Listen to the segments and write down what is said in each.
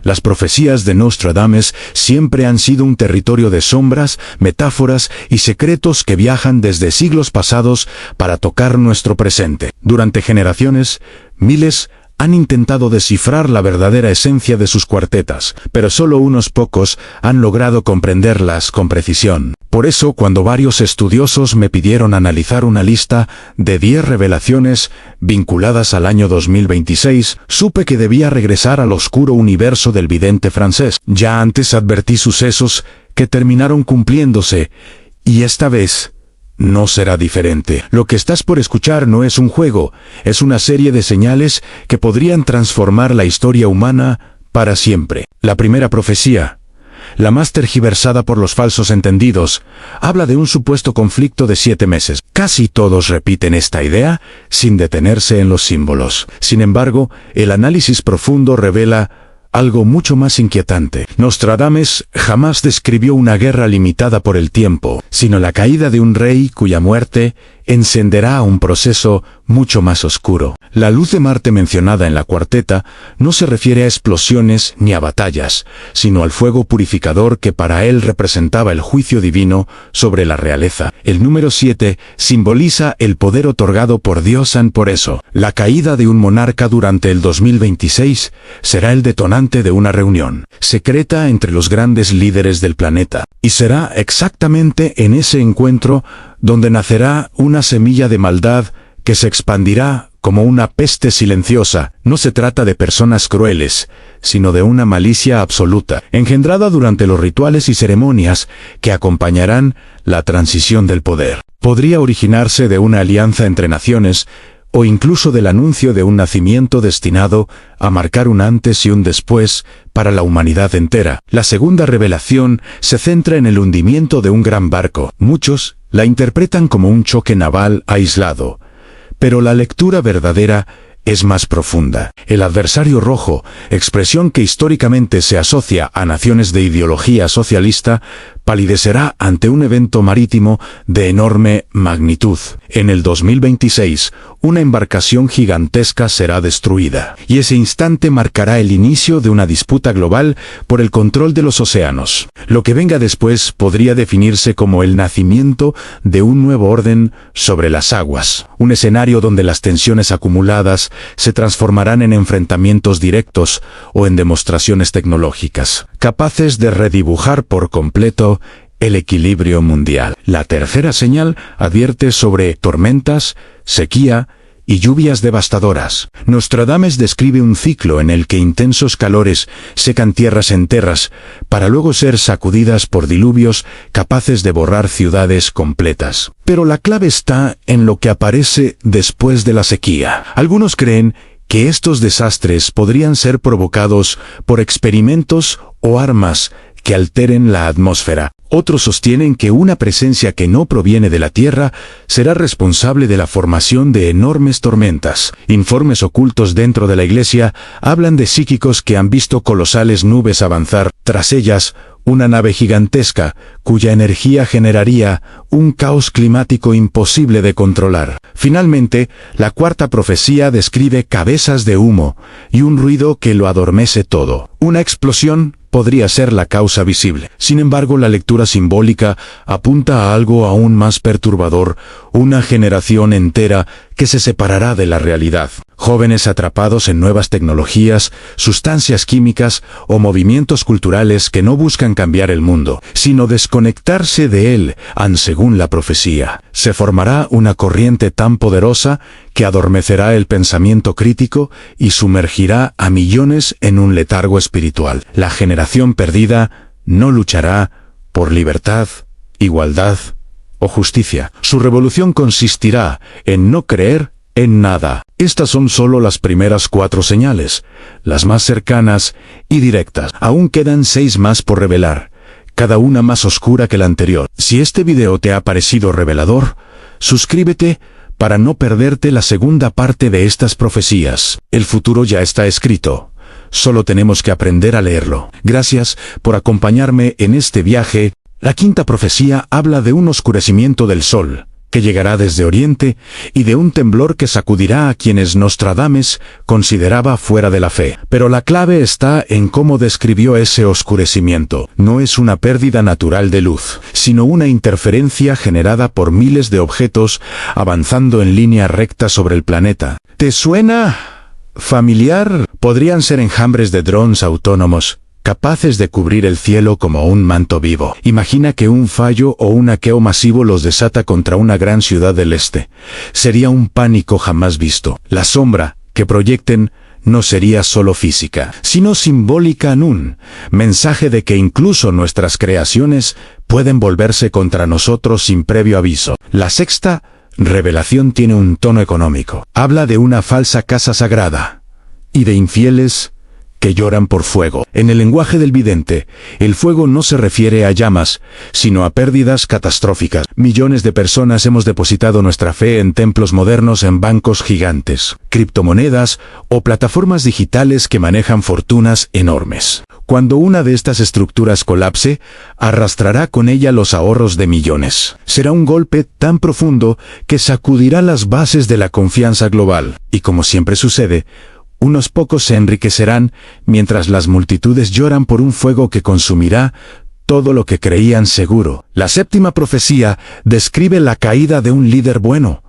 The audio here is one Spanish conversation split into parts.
Las profecías de Nostradamus siempre han sido un territorio de sombras, metáforas y secretos que viajan desde siglos pasados para tocar nuestro presente. Durante generaciones, miles han intentado descifrar la verdadera esencia de sus cuartetas, pero solo unos pocos han logrado comprenderlas con precisión. Por eso, cuando varios estudiosos me pidieron analizar una lista de 10 revelaciones vinculadas al año 2026, supe que debía regresar al oscuro universo del vidente francés. Ya antes advertí sucesos que terminaron cumpliéndose, y esta vez no será diferente. Lo que estás por escuchar no es un juego, es una serie de señales que podrían transformar la historia humana para siempre. La primera profecía, la más tergiversada por los falsos entendidos, habla de un supuesto conflicto de 7 meses. Casi todos repiten esta idea sin detenerse en los símbolos. Sin embargo, el análisis profundo revela algo mucho más inquietante. Nostradamus jamás describió una guerra limitada por el tiempo, sino la caída de un rey cuya muerte encenderá un proceso mucho más oscuro. La luz de Marte mencionada en la cuarteta no se refiere a explosiones ni a batallas, sino al fuego purificador que para él representaba el juicio divino sobre la realeza. El número 7 simboliza el poder otorgado por Dios. Por eso, la caída de un monarca durante el 2026 será el detonante de una reunión secreta entre los grandes líderes del planeta. Y será exactamente en ese encuentro donde nacerá una semilla de maldad que se expandirá como una peste silenciosa. No se trata de personas crueles, sino de una malicia absoluta, engendrada durante los rituales y ceremonias que acompañarán la transición del poder. Podría originarse de una alianza entre naciones, o incluso del anuncio de un nacimiento destinado a marcar un antes y un después para la humanidad entera. La segunda revelación se centra en el hundimiento de un gran barco. Muchos la interpretan como un choque naval aislado, pero la lectura verdadera es más profunda. El adversario rojo, expresión que históricamente se asocia a naciones de ideología socialista, palidecerá ante un evento marítimo de enorme magnitud. En el 2026, una embarcación gigantesca será destruida, y ese instante marcará el inicio de una disputa global por el control de los océanos. Lo que venga después podría definirse como el nacimiento de un nuevo orden sobre las aguas, un escenario donde las tensiones acumuladas se transformarán en enfrentamientos directos o en demostraciones tecnológicas, capaces de redibujar por completo el equilibrio mundial. La tercera señal advierte sobre tormentas, sequía y lluvias devastadoras. Nostradamus describe un ciclo en el que intensos calores secan tierras enteras, para luego ser sacudidas por diluvios capaces de borrar ciudades completas. Pero la clave está en lo que aparece después de la sequía. Algunos creen que estos desastres podrían ser provocados por experimentos o armas que alteren la atmósfera. Otros sostienen que una presencia que no proviene de la Tierra será responsable de la formación de enormes tormentas. Informes ocultos dentro de la Iglesia hablan de psíquicos que han visto colosales nubes avanzar, tras ellas una nave gigantesca, cuya energía generaría un caos climático imposible de controlar. Finalmente, la cuarta profecía describe cabezas de humo y un ruido que lo adormece todo. Una explosión podría ser la causa visible. Sin embargo, la lectura simbólica apunta a algo aún más perturbador, una generación entera que se separará de la realidad. Jóvenes atrapados en nuevas tecnologías, sustancias químicas o movimientos culturales que no buscan cambiar el mundo, sino desconectarse de él, según la profecía. Se formará una corriente tan poderosa que adormecerá el pensamiento crítico y sumergirá a millones en un letargo espiritual. La generación perdida no luchará por libertad, igualdad o justicia. Su revolución consistirá en no creer en nada. Estas son solo las primeras 4 señales, las más cercanas y directas. Aún quedan 6 más por revelar, cada una más oscura que la anterior. Si este video te ha parecido revelador, suscríbete para no perderte la segunda parte de estas profecías. El futuro ya está escrito. Solo tenemos que aprender a leerlo. Gracias por acompañarme en este viaje. La quinta profecía habla de un oscurecimiento del sol, que llegará desde Oriente, y de un temblor que sacudirá a quienes Nostradamus consideraba fuera de la fe. Pero la clave está en cómo describió ese oscurecimiento. No es una pérdida natural de luz, sino una interferencia generada por miles de objetos avanzando en línea recta sobre el planeta. ¿Te suena familiar? Podrían ser enjambres de drones autónomos, capaces de cubrir el cielo como un manto vivo. Imagina que un fallo o un hackeo masivo los desata contra una gran ciudad del este. Sería un pánico jamás visto. La sombra que proyecten no sería solo física, sino simbólica en un mensaje de que incluso nuestras creaciones pueden volverse contra nosotros sin previo aviso. La sexta revelación tiene un tono económico. Habla de una falsa casa sagrada y de infieles que lloran por fuego. En el lenguaje del vidente, el fuego no se refiere a llamas, sino a pérdidas catastróficas. Millones de personas hemos depositado nuestra fe en templos modernos, en bancos gigantes, criptomonedas o plataformas digitales que manejan fortunas enormes. Cuando una de estas estructuras colapse, arrastrará con ella los ahorros de millones. Será un golpe tan profundo que sacudirá las bases de la confianza global. Y como siempre sucede, unos pocos se enriquecerán mientras las multitudes lloran por un fuego que consumirá todo lo que creían seguro. La séptima profecía describe la caída de un líder bueno,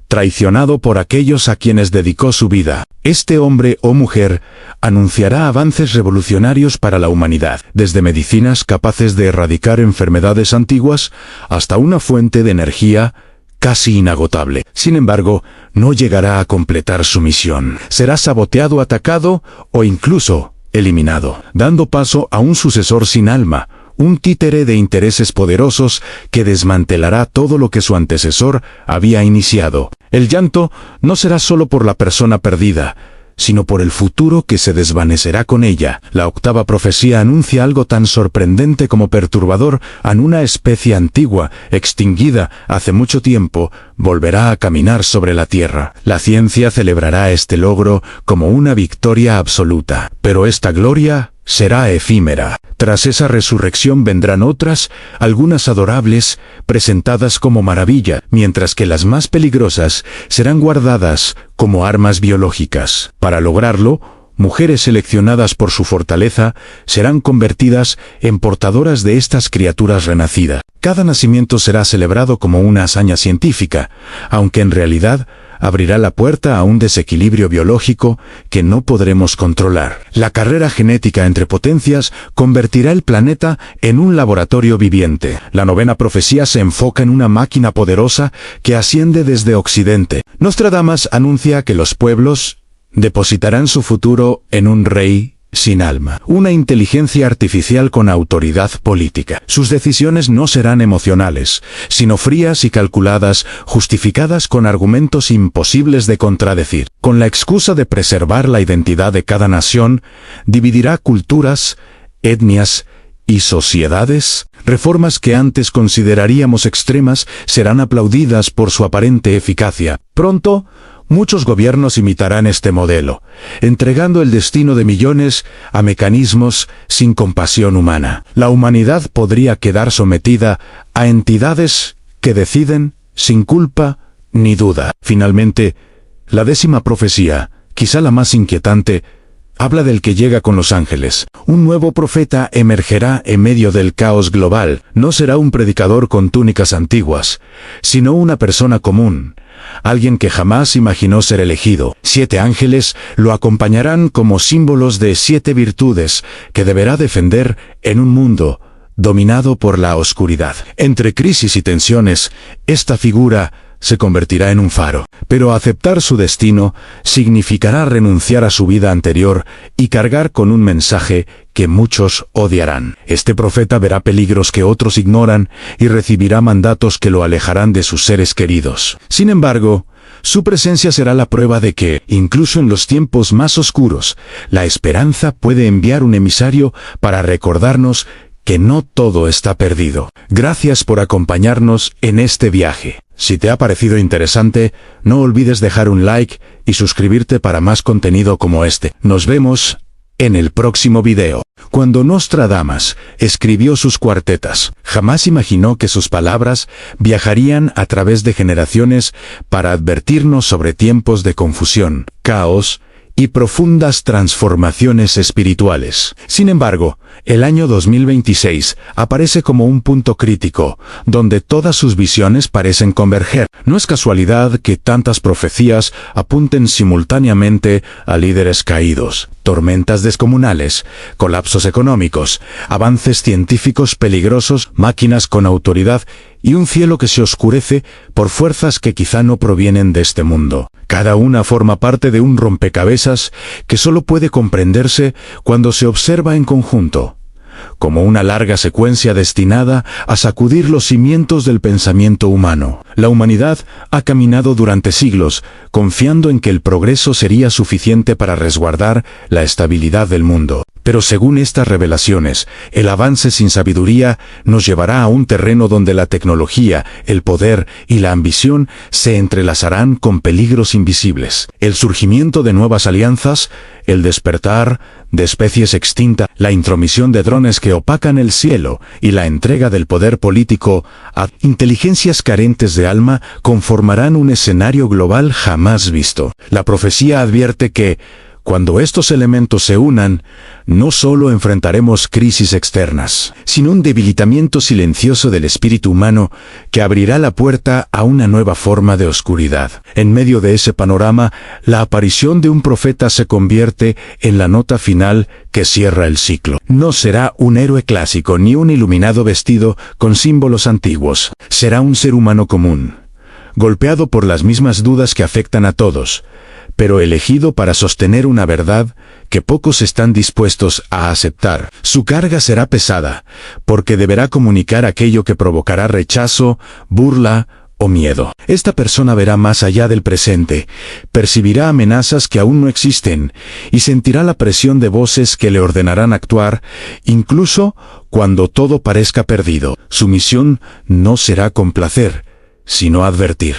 traicionado por aquellos a quienes dedicó su vida. Este hombre o mujer anunciará avances revolucionarios para la humanidad, desde medicinas capaces de erradicar enfermedades antiguas hasta una fuente de energía casi inagotable. Sin embargo, no llegará a completar su misión. Será saboteado, atacado o incluso eliminado, dando paso a un sucesor sin alma, un títere de intereses poderosos que desmantelará todo lo que su antecesor había iniciado. El llanto no será solo por la persona perdida, sino por el futuro que se desvanecerá con ella. La octava profecía anuncia algo tan sorprendente como perturbador. En una especie antigua, extinguida hace mucho tiempo, volverá a caminar sobre la tierra. La ciencia celebrará este logro como una victoria absoluta. Pero esta gloria será efímera. Tras esa resurrección vendrán otras, algunas adorables, presentadas como maravilla, mientras que las más peligrosas serán guardadas como armas biológicas. Para lograrlo, mujeres seleccionadas por su fortaleza serán convertidas en portadoras de estas criaturas renacidas. Cada nacimiento será celebrado como una hazaña científica, aunque en realidad abrirá la puerta a un desequilibrio biológico que no podremos controlar. La carrera genética entre potencias convertirá el planeta en un laboratorio viviente. La novena profecía se enfoca en una máquina poderosa que asciende desde Occidente. Nostradamus anuncia que los pueblos depositarán su futuro en un rey sin alma, una inteligencia artificial con autoridad política. Sus decisiones no serán emocionales, sino frías y calculadas, justificadas con argumentos imposibles de contradecir. Con la excusa de preservar la identidad de cada nación, dividirá culturas, etnias y sociedades. Reformas que antes consideraríamos extremas serán aplaudidas por su aparente eficacia. Pronto, muchos gobiernos imitarán este modelo, entregando el destino de millones a mecanismos sin compasión humana. La humanidad podría quedar sometida a entidades que deciden sin culpa ni duda. Finalmente, la décima profecía, quizá la más inquietante, habla del que llega con los ángeles. Un nuevo profeta emergerá en medio del caos global. No será un predicador con túnicas antiguas, sino una persona común, alguien que jamás imaginó ser elegido. 7 ángeles lo acompañarán como símbolos de 7 virtudes que deberá defender en un mundo dominado por la oscuridad. Entre crisis y tensiones, esta figura se convertirá en un faro. Pero aceptar su destino significará renunciar a su vida anterior y cargar con un mensaje que muchos odiarán. Este profeta verá peligros que otros ignoran y recibirá mandatos que lo alejarán de sus seres queridos. Sin embargo, su presencia será la prueba de que, incluso en los tiempos más oscuros, la esperanza puede enviar un emisario para recordarnos que no todo está perdido. Gracias por acompañarnos en este viaje. Si te ha parecido interesante, no olvides dejar un like y suscribirte para más contenido como este. Nos vemos en el próximo video. Cuando Nostradamus escribió sus cuartetas, jamás imaginó que sus palabras viajarían a través de generaciones para advertirnos sobre tiempos de confusión, caos y profundas transformaciones espirituales. Sin embargo, el año 2026 aparece como un punto crítico, donde todas sus visiones parecen converger. No es casualidad que tantas profecías apunten simultáneamente a líderes caídos, tormentas descomunales, colapsos económicos, avances científicos peligrosos, máquinas con autoridad y un cielo que se oscurece por fuerzas que quizá no provienen de este mundo. Cada una forma parte de un rompecabezas que solo puede comprenderse cuando se observa en conjunto, como una larga secuencia destinada a sacudir los cimientos del pensamiento humano. La humanidad ha caminado durante siglos, confiando en que el progreso sería suficiente para resguardar la estabilidad del mundo. Pero según estas revelaciones, el avance sin sabiduría nos llevará a un terreno donde la tecnología, el poder y la ambición se entrelazarán con peligros invisibles. El surgimiento de nuevas alianzas, el despertar de especies extintas, la intromisión de drones que opacan el cielo y la entrega del poder político a inteligencias carentes de alma conformarán un escenario global jamás visto. La profecía advierte que, cuando estos elementos se unan, no solo enfrentaremos crisis externas, sino un debilitamiento silencioso del espíritu humano que abrirá la puerta a una nueva forma de oscuridad. En medio de ese panorama, la aparición de un profeta se convierte en la nota final que cierra el ciclo. No será un héroe clásico ni un iluminado vestido con símbolos antiguos. Será un ser humano común, golpeado por las mismas dudas que afectan a todos, pero elegido para sostener una verdad que pocos están dispuestos a aceptar. Su carga será pesada, porque deberá comunicar aquello que provocará rechazo, burla o miedo. Esta persona verá más allá del presente, percibirá amenazas que aún no existen y sentirá la presión de voces que le ordenarán actuar, incluso cuando todo parezca perdido. Su misión no será complacer, sino advertir.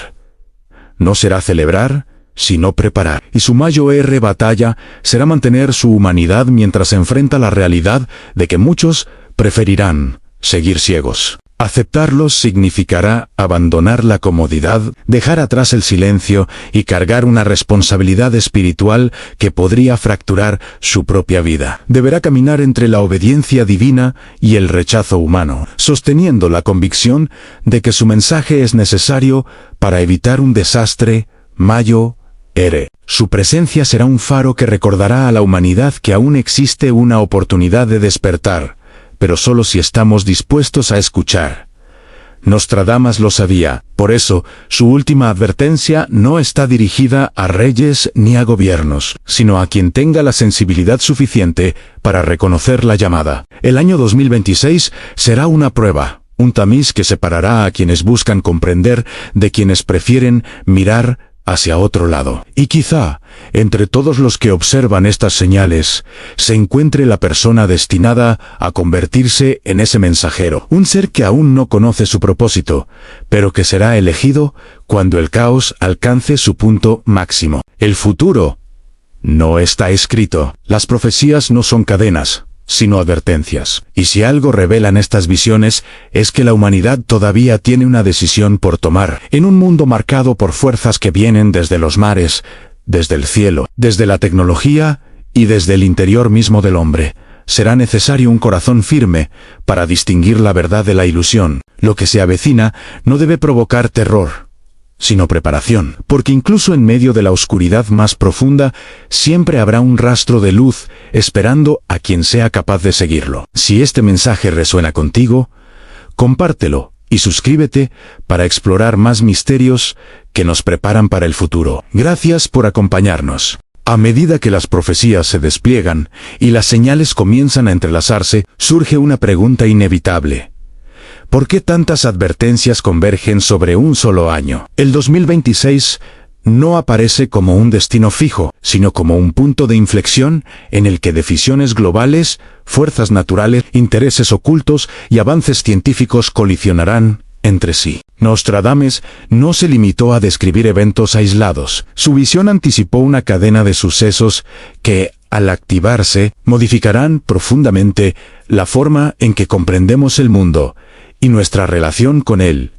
No será celebrar, sino preparar. Y su mayor batalla será mantener su humanidad mientras enfrenta la realidad de que muchos preferirán seguir ciegos. Aceptarlos significará abandonar la comodidad, dejar atrás el silencio y cargar una responsabilidad espiritual que podría fracturar su propia vida. Deberá caminar entre la obediencia divina y el rechazo humano, sosteniendo la convicción de que su mensaje es necesario para evitar un desastre mayor. Su presencia será un faro que recordará a la humanidad que aún existe una oportunidad de despertar, pero solo si estamos dispuestos a escuchar. Nostradamus lo sabía, por eso su última advertencia no está dirigida a reyes ni a gobiernos, sino a quien tenga la sensibilidad suficiente para reconocer la llamada. El año 2026 será una prueba, un tamiz que separará a quienes buscan comprender de quienes prefieren mirar hacia otro lado. Y quizá, entre todos los que observan estas señales, se encuentre la persona destinada a convertirse en ese mensajero, un ser que aún no conoce su propósito, pero que será elegido cuando el caos alcance su punto máximo. El futuro no está escrito. Las profecías no son cadenas, sino advertencias. Y si algo revelan estas visiones, es que la humanidad todavía tiene una decisión por tomar. En un mundo marcado por fuerzas que vienen desde los mares, desde el cielo, desde la tecnología y desde el interior mismo del hombre, será necesario un corazón firme para distinguir la verdad de la ilusión. Lo que se avecina no debe provocar terror, sino preparación, porque incluso en medio de la oscuridad más profunda, siempre habrá un rastro de luz esperando a quien sea capaz de seguirlo. Si este mensaje resuena contigo, compártelo y suscríbete para explorar más misterios que nos preparan para el futuro. Gracias por acompañarnos. A medida que las profecías se despliegan y las señales comienzan a entrelazarse, surge una pregunta inevitable. ¿Por qué tantas advertencias convergen sobre un solo año? El 2026 no aparece como un destino fijo, sino como un punto de inflexión en el que decisiones globales, fuerzas naturales, intereses ocultos y avances científicos colisionarán entre sí. Nostradamus no se limitó a describir eventos aislados. Su visión anticipó una cadena de sucesos que, al activarse, modificarán profundamente la forma en que comprendemos el mundo y nuestra relación con él.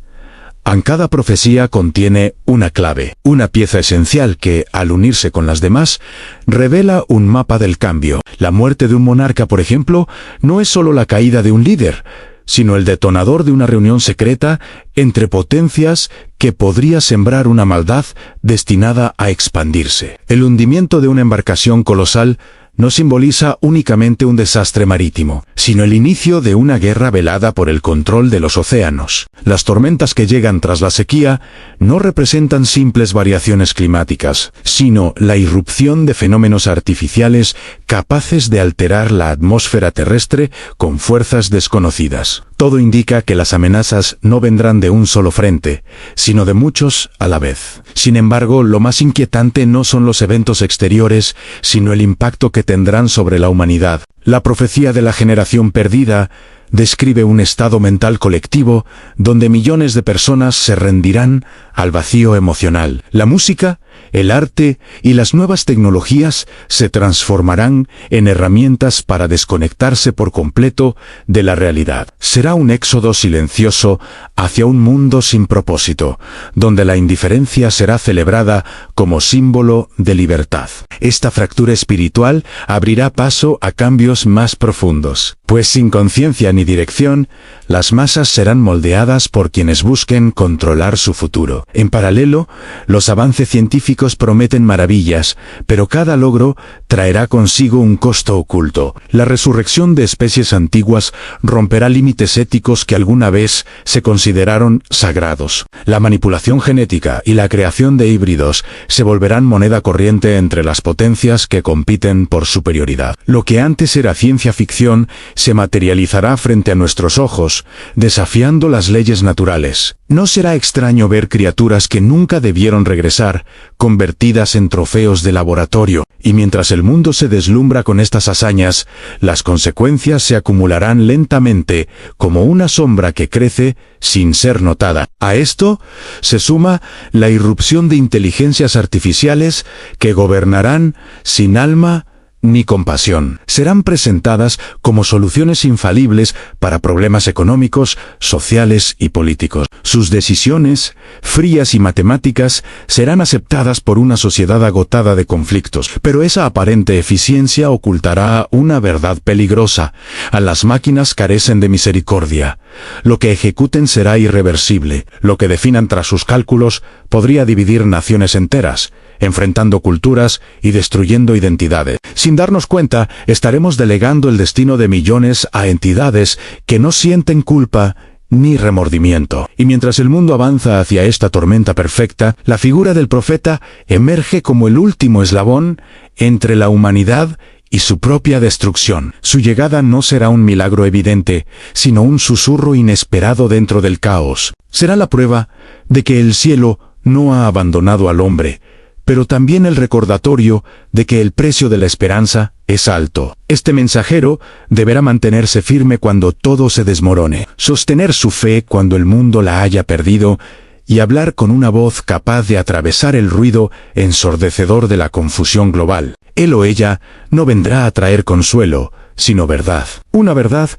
Cada profecía contiene una clave, una pieza esencial que, al unirse con las demás, revela un mapa del cambio. La muerte de un monarca, por ejemplo, no es solo la caída de un líder, sino el detonador de una reunión secreta entre potencias que podría sembrar una maldad destinada a expandirse. El hundimiento de una embarcación colosal no simboliza únicamente un desastre marítimo, sino el inicio de una guerra velada por el control de los océanos. Las tormentas que llegan tras la sequía no representan simples variaciones climáticas, sino la irrupción de fenómenos artificiales capaces de alterar la atmósfera terrestre con fuerzas desconocidas. Todo indica que las amenazas no vendrán de un solo frente, sino de muchos a la vez. Sin embargo, lo más inquietante no son los eventos exteriores, sino el impacto que tendrán sobre la humanidad. La profecía de la generación perdida describe un estado mental colectivo donde millones de personas se rendirán al vacío emocional. La música, el arte y las nuevas tecnologías se transformarán en herramientas para desconectarse por completo de la realidad. Será un éxodo silencioso hacia un mundo sin propósito, donde la indiferencia será celebrada como símbolo de libertad. Esta fractura espiritual abrirá paso a cambios más profundos, pues sin conciencia ni dirección, las masas serán moldeadas por quienes busquen controlar su futuro. En paralelo, los avances científicos prometen maravillas, pero cada logro traerá consigo un costo oculto. La resurrección de especies antiguas romperá límites éticos que alguna vez se consideraron sagrados. La manipulación genética y la creación de híbridos se volverán moneda corriente entre las potencias que compiten por superioridad. Lo que antes era ciencia ficción se materializará frente a nuestros ojos, desafiando las leyes naturales. No será extraño ver criaturas que nunca debieron regresar, convertidas en trofeos de laboratorio, y mientras el mundo se deslumbra con estas hazañas, las consecuencias se acumularán lentamente, como una sombra que crece sin ser notada. A esto se suma la irrupción de inteligencias artificiales que gobernarán sin alma ni compasión. Serán presentadas como soluciones infalibles para problemas económicos, sociales y políticos. Sus decisiones, frías y matemáticas, serán aceptadas por una sociedad agotada de conflictos, pero esa aparente eficiencia ocultará una verdad peligrosa. A las máquinas carecen de misericordia. Lo que ejecuten será irreversible. Lo que definan tras sus cálculos podría dividir naciones enteras, enfrentando culturas y destruyendo identidades. Sin darnos cuenta, estaremos delegando el destino de millones a entidades que no sienten culpa ni remordimiento. Y mientras el mundo avanza hacia esta tormenta perfecta, la figura del profeta emerge como el último eslabón entre la humanidad y su propia destrucción. Su llegada no será un milagro evidente, sino un susurro inesperado dentro del caos. Será la prueba de que el cielo no ha abandonado al hombre, pero también el recordatorio de que el precio de la esperanza es alto. Este mensajero deberá mantenerse firme cuando todo se desmorone, sostener su fe cuando el mundo la haya perdido y hablar con una voz capaz de atravesar el ruido ensordecedor de la confusión global. Él o ella no vendrá a traer consuelo, sino verdad. Una verdad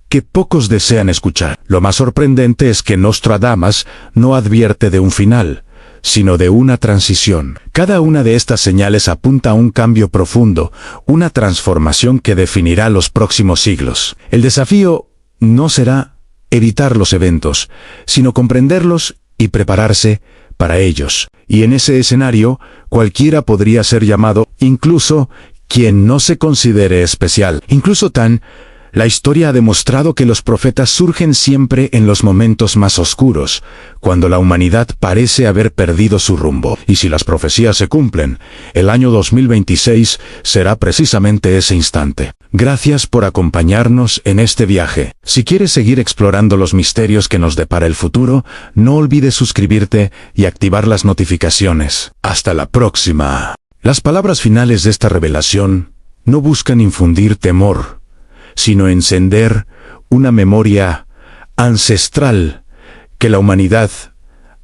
que pocos desean escuchar. Lo más sorprendente es que Nostradamus no advierte de un final, sino de una transición. Cada una de estas señales apunta a un cambio profundo, una transformación que definirá los próximos siglos. El desafío no será evitar los eventos, sino comprenderlos y prepararse para ellos. Y en ese escenario, cualquiera podría ser llamado, incluso quien no se considere especial. Incluso la historia ha demostrado que los profetas surgen siempre en los momentos más oscuros, cuando la humanidad parece haber perdido su rumbo. Y si las profecías se cumplen, el año 2026 será precisamente ese instante. Gracias por acompañarnos en este viaje. Si quieres seguir explorando los misterios que nos depara el futuro, no olvides suscribirte y activar las notificaciones. Hasta la próxima. Las palabras finales de esta revelación no buscan infundir temor, sino encender una memoria ancestral que la humanidad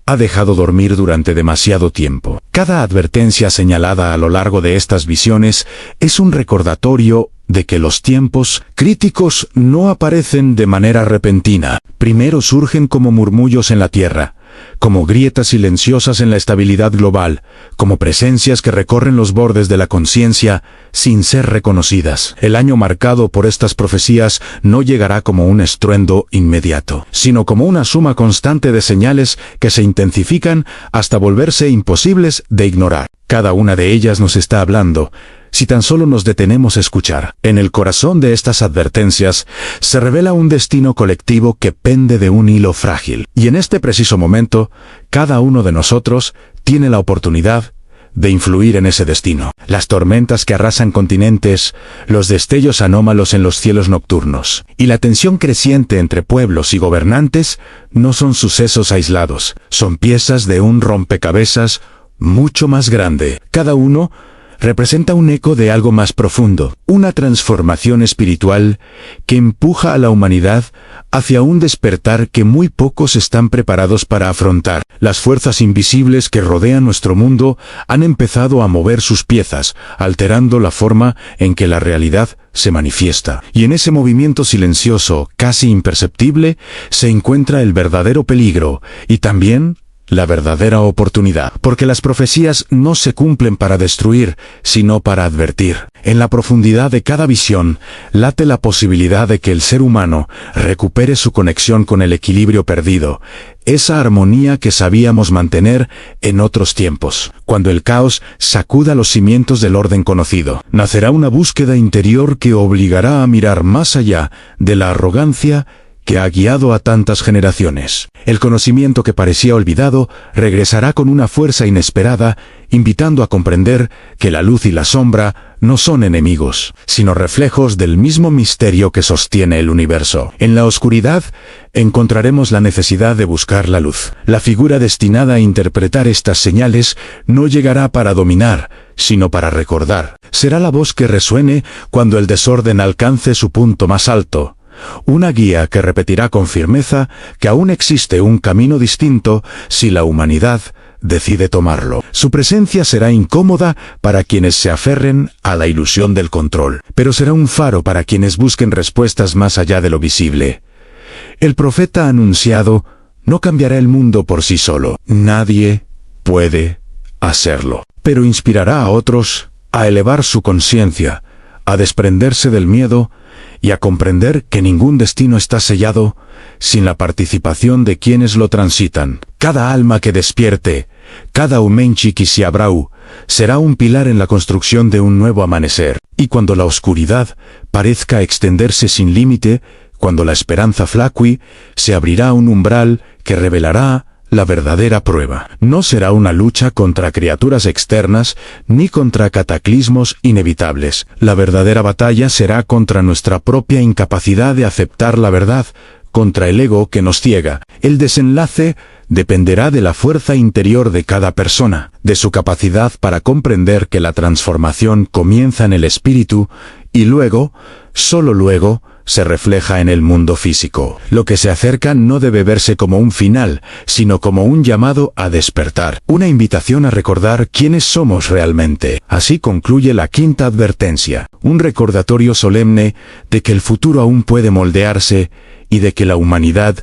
ha dejado dormir durante demasiado tiempo. Cada advertencia señalada a lo largo de estas visiones es un recordatorio de que los tiempos críticos no aparecen de manera repentina. Primero surgen como murmullos en la tierra, como grietas silenciosas en la estabilidad global, como presencias que recorren los bordes de la conciencia sin ser reconocidas. El año marcado por estas profecías no llegará como un estruendo inmediato, sino como una suma constante de señales que se intensifican hasta volverse imposibles de ignorar. Cada una de ellas nos está hablando, si tan solo nos detenemos a escuchar. En el corazón de estas advertencias se revela un destino colectivo que pende de un hilo frágil. Y en este preciso momento, cada uno de nosotros tiene la oportunidad de influir en ese destino. Las tormentas que arrasan continentes, los destellos anómalos en los cielos nocturnos, y la tensión creciente entre pueblos y gobernantes no son sucesos aislados, son piezas de un rompecabezas mucho más grande. Cada uno representa un eco de algo más profundo, una transformación espiritual que empuja a la humanidad hacia un despertar que muy pocos están preparados para afrontar. Las fuerzas invisibles que rodean nuestro mundo han empezado a mover sus piezas, alterando la forma en que la realidad se manifiesta. Y en ese movimiento silencioso, casi imperceptible, se encuentra el verdadero peligro y también la verdadera oportunidad, porque las profecías no se cumplen para destruir, sino para advertir. En la profundidad de cada visión late la posibilidad de que el ser humano recupere su conexión con el equilibrio perdido, esa armonía que sabíamos mantener en otros tiempos. Cuando el caos sacuda los cimientos del orden conocido, nacerá una búsqueda interior que obligará a mirar más allá de la arrogancia que ha guiado a tantas generaciones. El conocimiento que parecía olvidado regresará con una fuerza inesperada, invitando a comprender que la luz y la sombra no son enemigos, sino reflejos del mismo misterio que sostiene el universo. En la oscuridad encontraremos la necesidad de buscar la luz. La figura destinada a interpretar estas señales no llegará para dominar, sino para recordar. Será la voz que resuene cuando el desorden alcance su punto más alto. Una guía que repetirá con firmeza que aún existe un camino distinto si la humanidad decide tomarlo. Su presencia será incómoda para quienes se aferren a la ilusión del control, pero será un faro para quienes busquen respuestas más allá de lo visible. El profeta anunciado no cambiará el mundo por sí solo. Nadie puede hacerlo, pero inspirará a otros a elevar su conciencia, a desprenderse del miedo y a comprender que ningún destino está sellado sin la participación de quienes lo transitan. Cada alma que despierte, cada Umenchi Kisiabrau, será un pilar en la construcción de un nuevo amanecer. Y cuando la oscuridad parezca extenderse sin límite, cuando la esperanza flacue, se abrirá un umbral que revelará la verdadera prueba. No será una lucha contra criaturas externas ni contra cataclismos inevitables. La verdadera batalla será contra nuestra propia incapacidad de aceptar la verdad, contra el ego que nos ciega. El desenlace dependerá de la fuerza interior de cada persona, de su capacidad para comprender que la transformación comienza en el espíritu y luego, solo luego, se refleja en el mundo físico. Lo que se acerca no debe verse como un final, sino como un llamado a despertar, una invitación a recordar quiénes somos realmente. Así concluye la quinta advertencia, un recordatorio solemne de que el futuro aún puede moldearse y de que la humanidad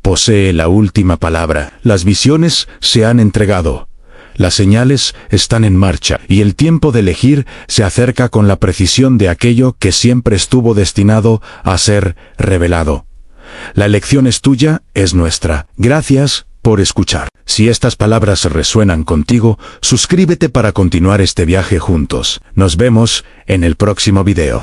posee la última palabra. Las visiones se han entregado. Las señales están en marcha, y el tiempo de elegir se acerca con la precisión de aquello que siempre estuvo destinado a ser revelado. La elección es tuya, es nuestra. Gracias por escuchar. Si estas palabras resuenan contigo, suscríbete para continuar este viaje juntos. Nos vemos en el próximo video.